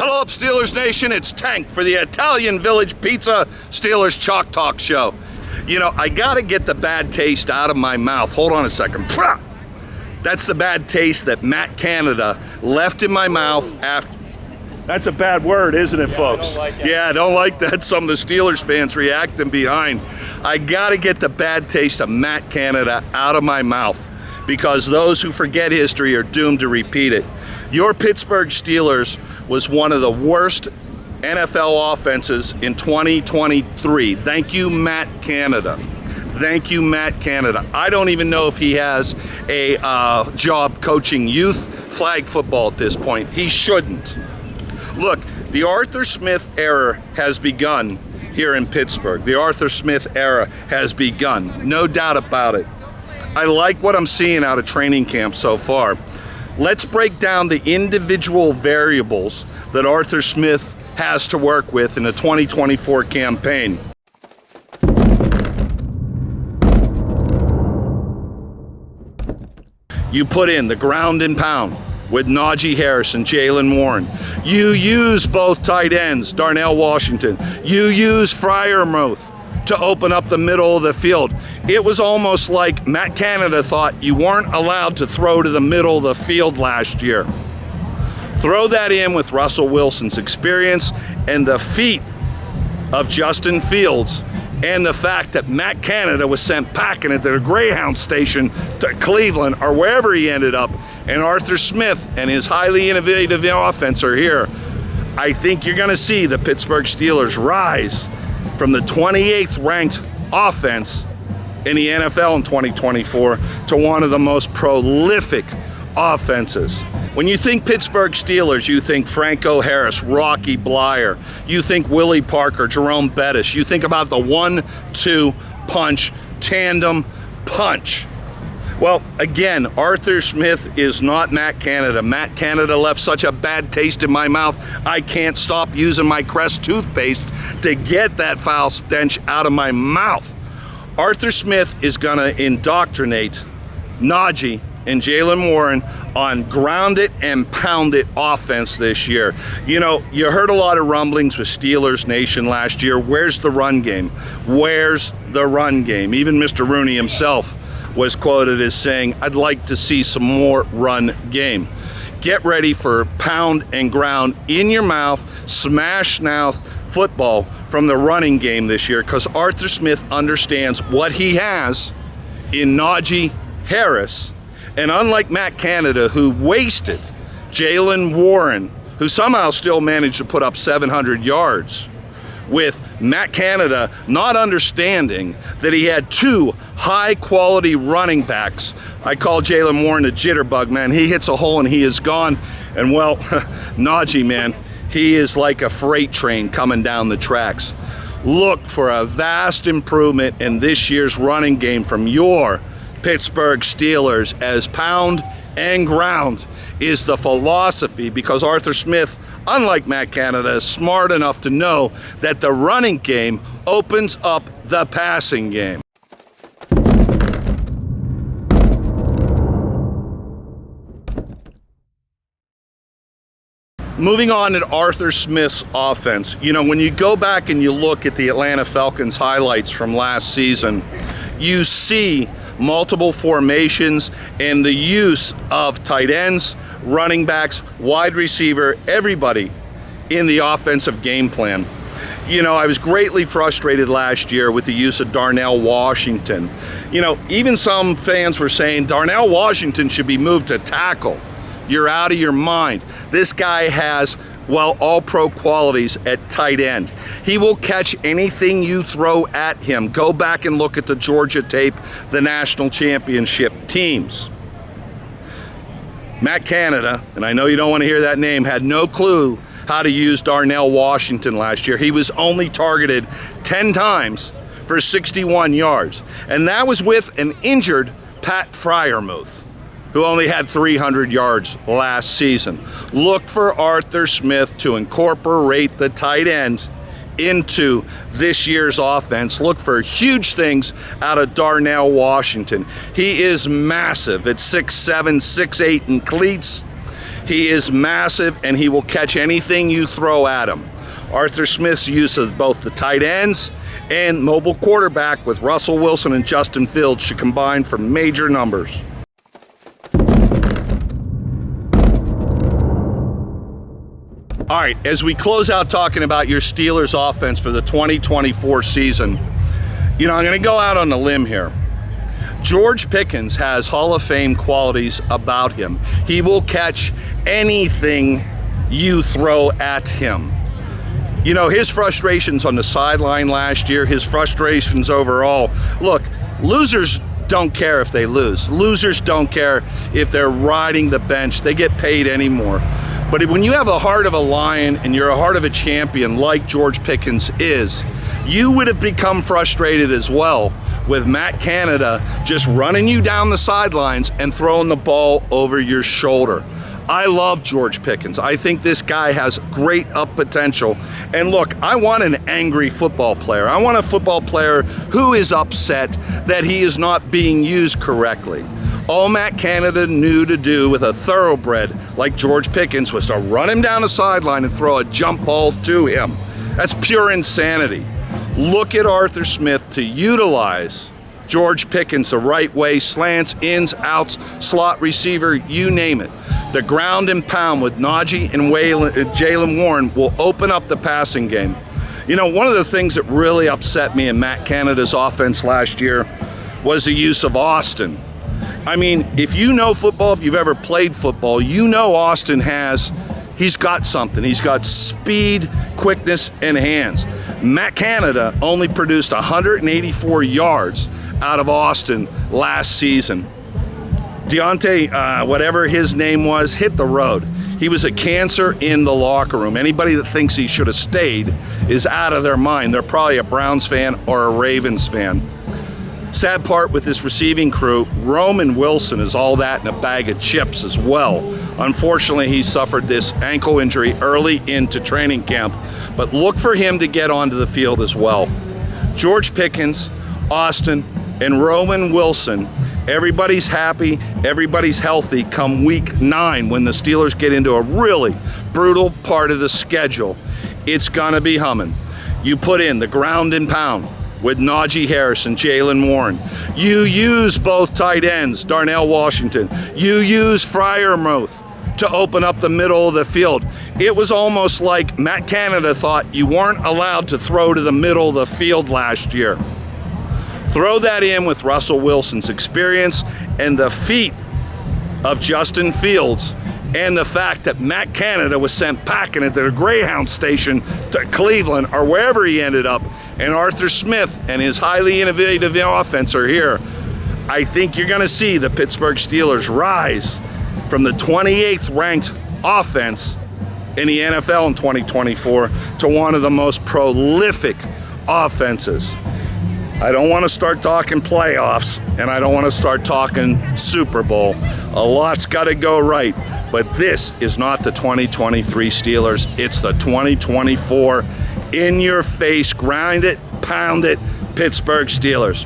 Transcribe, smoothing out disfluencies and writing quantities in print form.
Hello up, Steelers Nation. It's Tank for the Italian Village Pizza Steelers Chalk Talk Show. You know, I gotta get the bad taste out of my mouth. Hold on a second. That's the bad taste that Matt Canada left in my mouth after. That's a bad word, isn't it, folks? I don't like it. Yeah, I don't like that. Some of the Steelers fans reacting behind. I gotta get the bad taste of Matt Canada out of my mouth, because those who forget history are doomed to repeat it. Your Pittsburgh Steelers was one of the worst NFL offenses in 2023. Thank you, Matt Canada. Thank you, Matt Canada. I don't even know if he has a job coaching youth flag football at this point. He shouldn't. Look, the Arthur Smith era has begun here in Pittsburgh. The Arthur Smith era has begun, no doubt about it. I like what I'm seeing out of training camp so far. Let's break down the individual variables that Arthur Smith has to work with in the 2024 campaign. You put in the ground and pound with Najee Harris and Jaylen Warren. You use both tight ends, Darnell Washington. You use Freiermuth to open up the middle of the field. It was almost like Matt Canada thought you weren't allowed to throw to the middle of the field last year. Throw that in with Russell Wilson's experience and the feat of Justin Fields, and the fact that Matt Canada was sent packing at the Greyhound station to Cleveland or wherever he ended up, and Arthur Smith and his highly innovative offense are here. I think you're going to see the Pittsburgh Steelers rise from the 28th ranked offense in the NFL in 2024 to one of the most prolific offenses. When you think Pittsburgh Steelers, you think Franco Harris, Rocky Bleier, you think Willie Parker, Jerome Bettis, you think about the 1-2 punch, tandem punch. Well, again, Arthur Smith is not Matt Canada. Matt Canada left such a bad taste in my mouth, I can't stop using my Crest toothpaste to get that foul stench out of my mouth. Arthur Smith is gonna indoctrinate Najee and Jaylen Warren on ground it and pound it offense this year. You know, you heard a lot of rumblings with Steelers Nation last year. Where's the run game? Where's the run game? Even Mr. Rooney himself was quoted as saying, I'd like to see some more run game. Get ready for pound and ground in your mouth, smash mouth football from the running game this year, because Arthur Smith understands what he has in Najee Harris. And unlike Matt Canada, who wasted Jaylen Warren, who somehow still managed to put up 700 yards, with Matt Canada not understanding that he had two high-quality running backs. I call Jaylen Warren a jitterbug, man. He hits a hole and he is gone. And well, Najee, man, he is like a freight train coming down the tracks. Look for a vast improvement in this year's running game from your Pittsburgh Steelers, as pound and ground is the philosophy, because Arthur Smith, unlike Matt Canada, is smart enough to know that the running game opens up the passing game. Moving on to Arthur Smith's offense. You know, when you go back and you look at the Atlanta Falcons highlights from last season, you see multiple formations and the use of tight ends, running backs, wide receiver, everybody in the offensive game plan. You know, I was greatly frustrated last year with the use of Darnell Washington. You know, even some fans were saying Darnell Washington should be moved to tackle. You're out of your mind. This guy has, well, all-pro qualities at tight end. He will catch anything you throw at him. Go back and look at the Georgia tape, the national championship teams. Matt Canada, and I know you don't want to hear that name, had no clue how to use Darnell Washington last year. He was only targeted 10 times for 61 yards. And that was with an injured Pat Freiermuth, who only had 300 yards last season. Look for Arthur Smith to incorporate the tight end into this year's offense. Look for huge things out of Darnell Washington. He is massive at 6'7", 6'8" in cleats. He is massive, and he will catch anything you throw at him. Arthur Smith's use of both the tight ends and mobile quarterback with Russell Wilson and Justin Fields should combine for major numbers. All right, as we close out talking about your Steelers offense for the 2024 season, I'm going to go out on a limb here. George Pickens has Hall of Fame qualities about him. He will catch anything you throw at him. His frustrations on the sideline last year, his frustrations overall. Look, losers don't care if they lose. Losers don't care if they're riding the bench. They get paid anymore. But when you have a heart of a lion and you're a heart of a champion like George Pickens is, you would have become frustrated as well with Matt Canada just running you down the sidelines and throwing the ball over your shoulder. I love George Pickens. I think this guy has great up potential. And look, I want an angry football player. I want a football player who is upset that he is not being used correctly. All Matt Canada knew to do with a thoroughbred like George Pickens was to run him down the sideline and throw a jump ball to him. That's pure insanity. Look at Arthur Smith to utilize George Pickens the right way, slants, ins, outs, slot receiver, you name it. The ground and pound with Najee and Jaylen Warren will open up the passing game. One of the things that really upset me in Matt Canada's offense last year was the use of Austin. I mean, if you know football, if you've ever played football, Austin he's got something. He's got speed, quickness, and hands. Matt Canada only produced 184 yards out of Austin last season. Deontay, whatever his name was, hit the road. He was a cancer in the locker room. Anybody that thinks he should have stayed is out of their mind. They're probably a Browns fan or a Ravens fan. Sad part with this receiving crew, Roman Wilson is all that in a bag of chips as well. Unfortunately, he suffered this ankle injury early into training camp, but look for him to get onto the field as well. George Pickens, Austin, and Roman Wilson, everybody's happy, everybody's healthy come week 9 when the Steelers get into a really brutal part of the schedule. It's gonna be humming. You put in the ground and pound with Najee Harris and Jaylen Warren. You use both tight ends, Darnell Washington. You use Freiermuth to open up the middle of the field. It was almost like Matt Canada thought you weren't allowed to throw to the middle of the field last year. Throw that in with Russell Wilson's experience and the feat of Justin Fields and the fact that Matt Canada was sent packing at the Greyhound station to Cleveland or wherever he ended up, and Arthur Smith and his highly innovative offense are here. I think you're going to see the Pittsburgh Steelers rise from the 28th ranked offense in the NFL in 2024 to one of the most prolific offenses. I don't want to start talking playoffs, and I don't want to start talking Super Bowl. A lot's got to go right, but this is not the 2023 Steelers. It's the 2024 in-your-face, grind it, pound it, Pittsburgh Steelers.